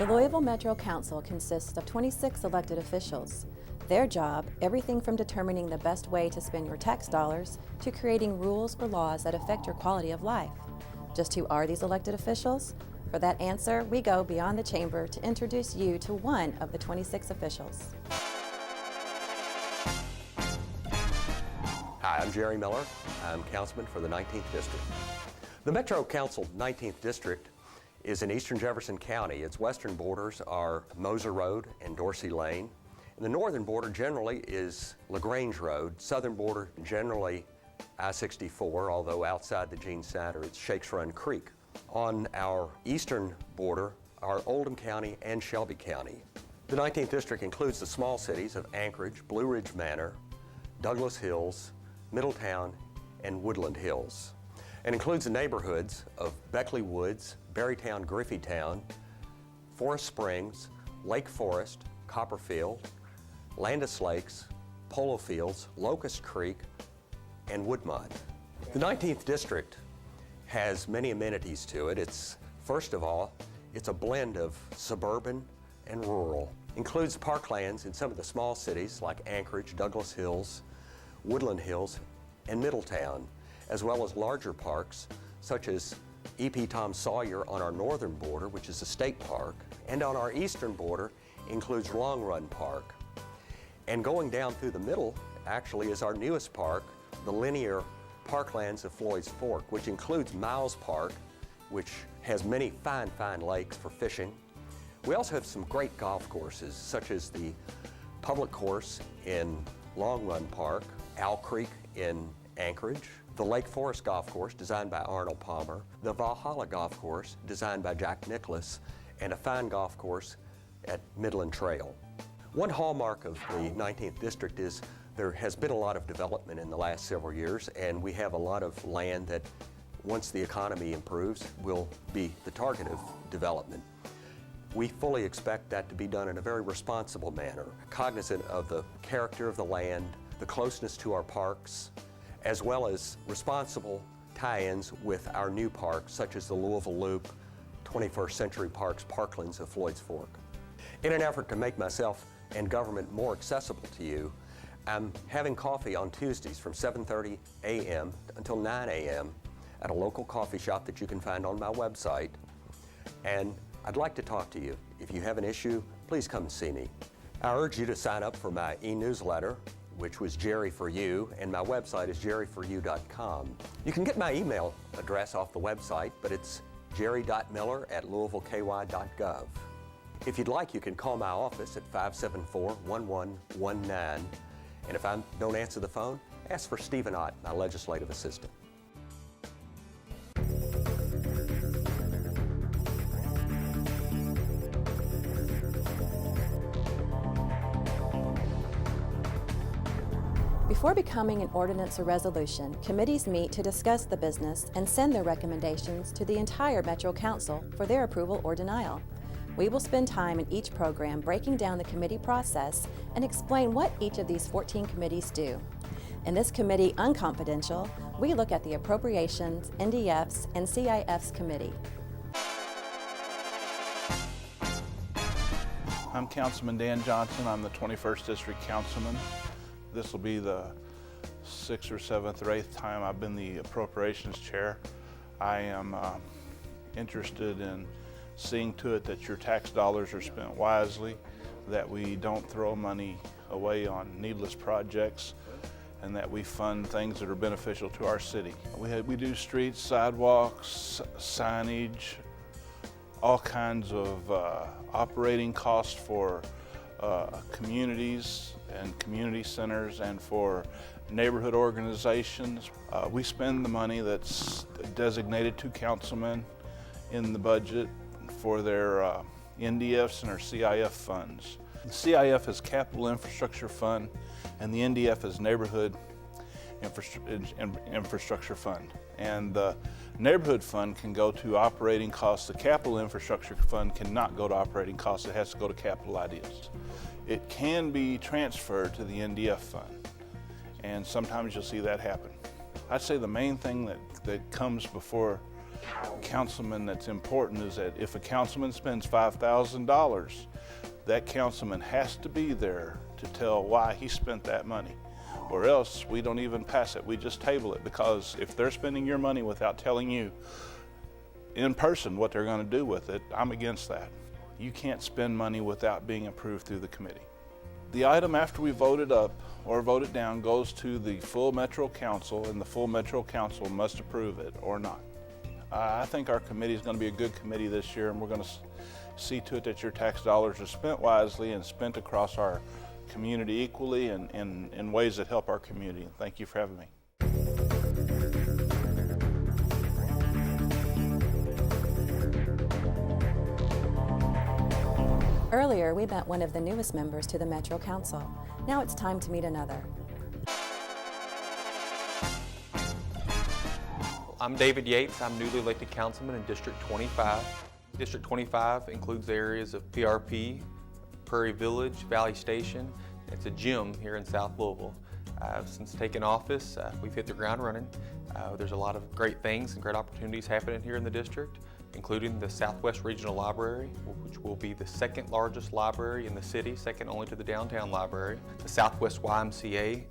The Louisville Metro Council consists of 26 elected officials. Their job, everything from determining the best way to spend your tax dollars to creating rules or laws that affect your quality of life. Just who are these elected officials? For that answer, we go beyond the chamber to introduce you to one of the 26 officials. Hi, I'm Jerry Miller. I'm councilman for the 19th District. The Metro Council 19th District is in eastern Jefferson County. Its western borders are Moser Road and Dorsey Lane. And the northern border generally is LaGrange Road. Southern border generally I-64, although outside the Gene Snyder, it's Shakes Run Creek. On our eastern border are Oldham County and Shelby County. The 19th District includes the small cities of Anchorage, Blue Ridge Manor, Douglas Hills, Middletown, and Woodland Hills, and includes the neighborhoods of Beckley Woods, Berrytown, Griffeytown, Forest Springs, Lake Forest, Copperfield, Landis Lakes, Polo Fields, Locust Creek, and Woodmont. The 19th District has many amenities to it. First of all, it's a blend of suburban and rural. Includes parklands in some of the small cities like Anchorage, Douglas Hills, Woodland Hills, and Middletown, as well as larger parks such as E.P. Tom Sawyer on our northern border, which is a state park, and on our eastern border includes Long Run Park. And going down through the middle actually is our newest park, the linear parklands of Floyd's Fork, which includes Miles Park, which has many fine lakes for fishing. We also have some great golf courses, such as the public course in Long Run Park, Owl Creek in Anchorage, the Lake Forest Golf Course designed by Arnold Palmer, the Valhalla Golf Course designed by Jack Nicklaus, and a fine golf course at Midland Trail. One hallmark of the 19th District is there has been a lot of development in the last several years, and we have a lot of land that, once the economy improves, will be the target of development. We fully expect that to be done in a very responsible manner, cognizant of the character of the land, the closeness to our parks, as well as responsible tie-ins with our new parks, such as the Louisville Loop, 21st Century Parks, Parklands of Floyd's Fork. In an effort to make myself and government more accessible to you, I'm having coffee on Tuesdays from 7:30 a.m. until 9 a.m. at a local coffee shop that you can find on my website. And I'd like to talk to you. If you have an issue, please come and see me. I urge you to sign up for my e-newsletter, which was Jerry for You, and my website is jerryforyou.com. You can get my email address off the website, but it's jerry.miller@louisvilleky.gov. If you'd like, you can call my office at 574-1119, and if I don't answer the phone, ask for Stephen Ott, my legislative assistant. Before becoming an ordinance or resolution, committees meet to discuss the business and send their recommendations to the entire Metro Council for their approval or denial. We will spend time in each program breaking down the committee process and explain what each of these 14 committees do. In this committee, Unconfidential, we look at the Appropriations, NDFs, and CIFs committee. I'm Councilman Dan Johnson. I'm the 21st District Councilman. This will be the 6th or 7th or 8th time I've been the Appropriations Chair. I am interested in seeing to it that your tax dollars are spent wisely, that we don't throw money away on needless projects, and that we fund things that are beneficial to our city. We do streets, sidewalks, signage, all kinds of operating costs for communities and community centers and for neighborhood organizations. We spend the money that's designated to councilmen in the budget for their NDFs and our CIF funds. The CIF is Capital Infrastructure Fund and the NDF is Neighborhood Infrastructure Fund. And the Neighborhood Fund can go to operating costs. The Capital Infrastructure Fund cannot go to operating costs. It has to go to capital ideas. It can be transferred to the NDF fund, and sometimes you'll see that happen. I'd say the main thing that comes before Councilman, that's important is that if a councilman spends $5,000, that councilman has to be there to tell why he spent that money, or else we don't even pass it. We just table it, because if they're spending your money without telling you in person what they're going to do with it, I'm against that. You can't spend money without being approved through the committee. The item after we vote it up or vote it down goes to the full Metro Council, and the full Metro Council must approve it or not. I think our committee is going to be a good committee this year, and we're going to see to it that your tax dollars are spent wisely and spent across our community equally and in ways that help our community. Thank you for having me. Earlier, we met one of the newest members to the Metro Council. Now it's time to meet another. I'm David Yates. I'm newly elected councilman in District 25. District 25 includes the areas of PRP, Prairie Village, Valley Station. It's a gym here in South Louisville. Since taking office, we've hit the ground running. There's a lot of great things and great opportunities happening here in the district, including the Southwest Regional Library, which will be the second largest library in the city, second only to the downtown library. The Southwest YMCA,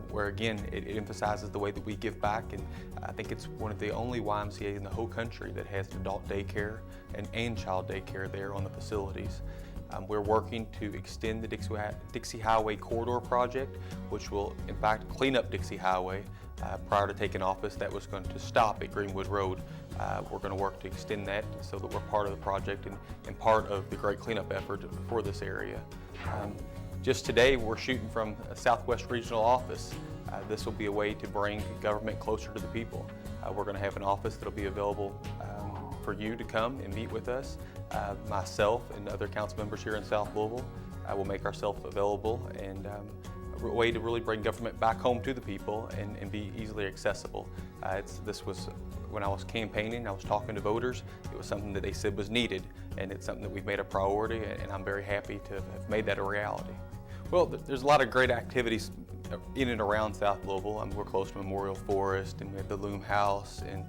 where again, it emphasizes the way that we give back, and I think it's one of the only YMCA in the whole country that has adult daycare and child daycare there on the facilities. We're working to extend the Dixie Highway Corridor project, which will in fact clean up Dixie Highway. Prior to taking office, that was going to stop at Greenwood Road. We're going to work to extend that so that we're part of the project and part of the great cleanup effort for this area. Just today, we're shooting from a Southwest Regional office. This will be a way to bring government closer to the people. We're going to have an office that will be available for you to come and meet with us. Myself and other council members here in South Louisville will make ourselves available, and a way to really bring government back home to the people and be easily accessible. This was, when I was campaigning, I was talking to voters, it was something that they said was needed, and it's something that we've made a priority, and I'm very happy to have made that a reality. Well, there's a lot of great activities in and around South Louisville. We're close to Memorial Forest, and we have the Loom House, and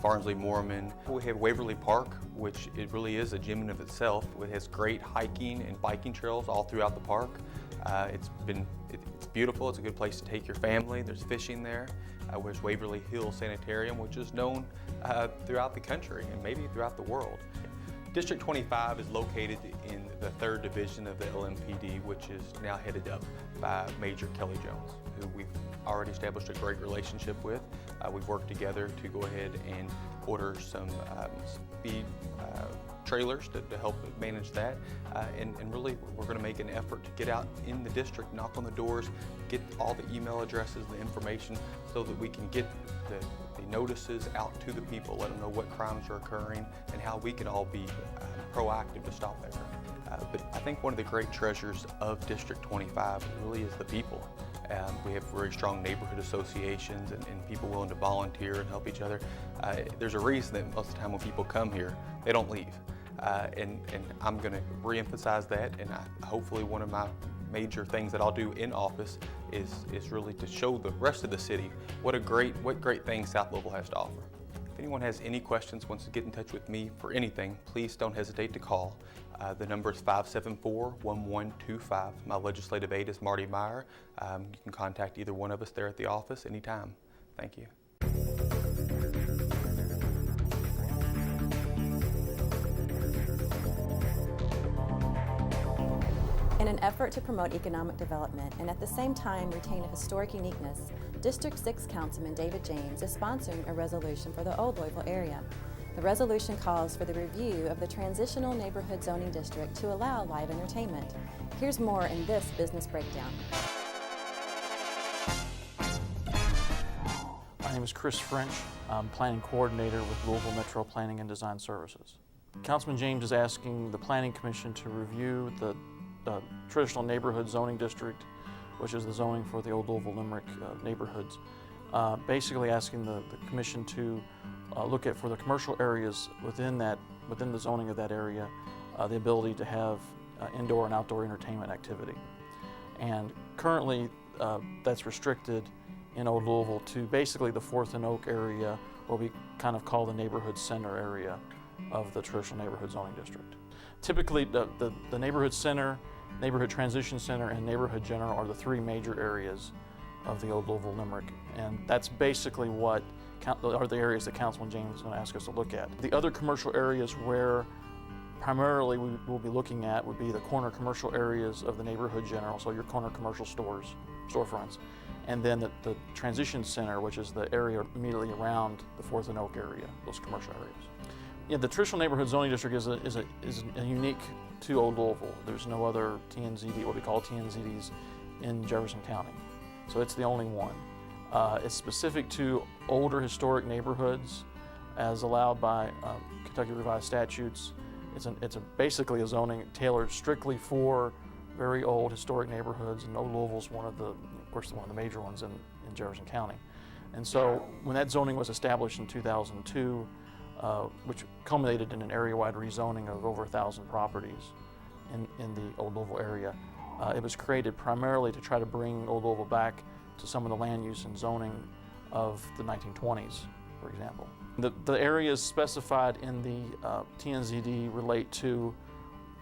Farnsley Moorman. We have Waverly Park, which it really is a gym in of itself. It has great hiking and biking trails all throughout the park. It's beautiful. It's a good place to take your family. There's fishing there. There's Waverly Hill Sanitarium, which is known throughout the country and maybe throughout the world. District 25 is located in the 3rd Division of the LMPD, which is now headed up by Major Kelly Jones, who we've already established a great relationship with. We've worked together to go ahead and order some speed trailers to help manage that. And really, we're going to make an effort to get out in the district, knock on the doors, get all the email addresses and the information so that we can get the notices out to the people, let them know what crimes are occurring and how we can all be proactive to stop that crime. But I think one of the great treasures of District 25 really is the people. We have very strong neighborhood associations and people willing to volunteer and help each other. There's a reason that most of the time when people come here, they don't leave. And I'm going to reemphasize that, and hopefully one of my major things that I'll do in office is really to show the rest of the city what great things South Louisville has to offer. If anyone has any questions, wants to get in touch with me for anything, please don't hesitate to call. The number is 574-1125. My legislative aide is Marty Meyer. You can contact either one of us there at the office anytime. Thank you. In an effort to promote economic development and at the same time retain a historic uniqueness, District 6 Councilman David James is sponsoring a resolution for the Old Louisville area. The resolution calls for the review of the Transitional Neighborhood Zoning District to allow live entertainment. Here's more in this business breakdown. My name is Chris French. I'm Planning Coordinator with Louisville Metro Planning and Design Services. Councilman James is asking the Planning Commission to review the traditional neighborhood zoning district, which is the zoning for the old Louisville Limerick neighborhoods. Basically asking the commission to look at, for the commercial areas within the zoning of that area, the ability to have indoor and outdoor entertainment activity. And currently that's restricted in Old Louisville to basically the 4th and Oak area what we kind of call the neighborhood center area of the traditional neighborhood zoning district. Typically, the neighborhood center, neighborhood transition center, and neighborhood general are the three major areas of the old Louisville Limerick, and that's basically what are the areas that Councilman James is going to ask us to look at. The other commercial areas where primarily we will be looking at would be the corner commercial areas of the neighborhood general, so your corner commercial storefronts, and then the transition center, which is the area immediately around the Fourth and Oak area, those commercial areas. Yeah, the traditional neighborhood zoning district is a unique to Old Louisville. There's no other TNZD, what we call TNZDs, in Jefferson County. So it's the only one. It's specific to older historic neighborhoods as allowed by Kentucky Revised Statutes. It's basically a zoning tailored strictly for very old historic neighborhoods, and Old Louisville's one of the major ones in Jefferson County. And so when that zoning was established in 2002, which culminated in an area-wide rezoning of over 1,000 properties in the Old Louisville area, it was created primarily to try to bring Old Louisville back to some of the land use and zoning of the 1920s, for example. The areas specified in the TNZD relate to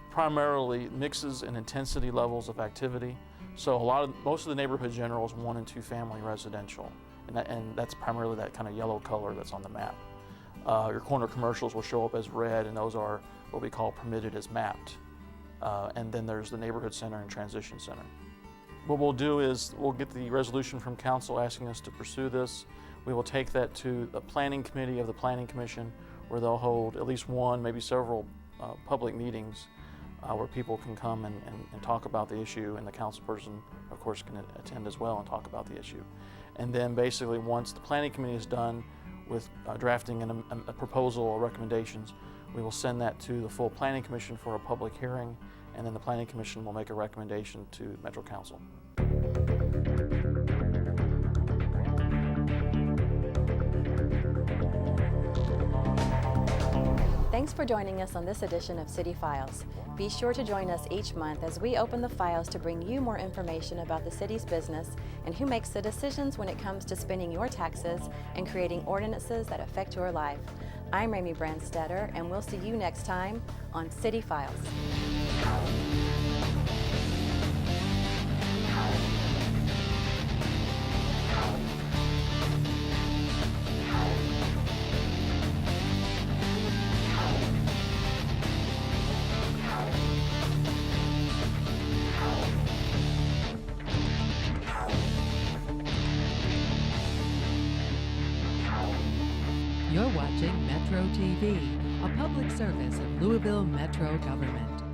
primarily mixes and intensity levels of activity. So most of the neighborhood general is 1 and 2 family residential, and that's primarily that kind of yellow color that's on the map. Your corner commercials will show up as red, and those are what we call permitted as mapped. And then there's the neighborhood center and transition center. What we'll do is we'll get the resolution from council asking us to pursue this. We will take that to the planning committee of the planning commission, where they'll hold at least one, maybe several public meetings where people can come and talk about the issue, and the council person, of course, can attend as well and talk about the issue. And then basically once the planning committee is done with drafting a proposal or recommendations, we will send that to the full planning commission for a public hearing, and then the planning commission will make a recommendation to Metro Council. Thanks for joining us on this edition of City Files. Be sure to join us each month as we open the files to bring you more information about the city's business and who makes the decisions when it comes to spending your taxes and creating ordinances that affect your life. I'm Ramey Brandstetter, and we'll see you next time on City Files. You're watching Metro TV, a public service of Louisville Metro government.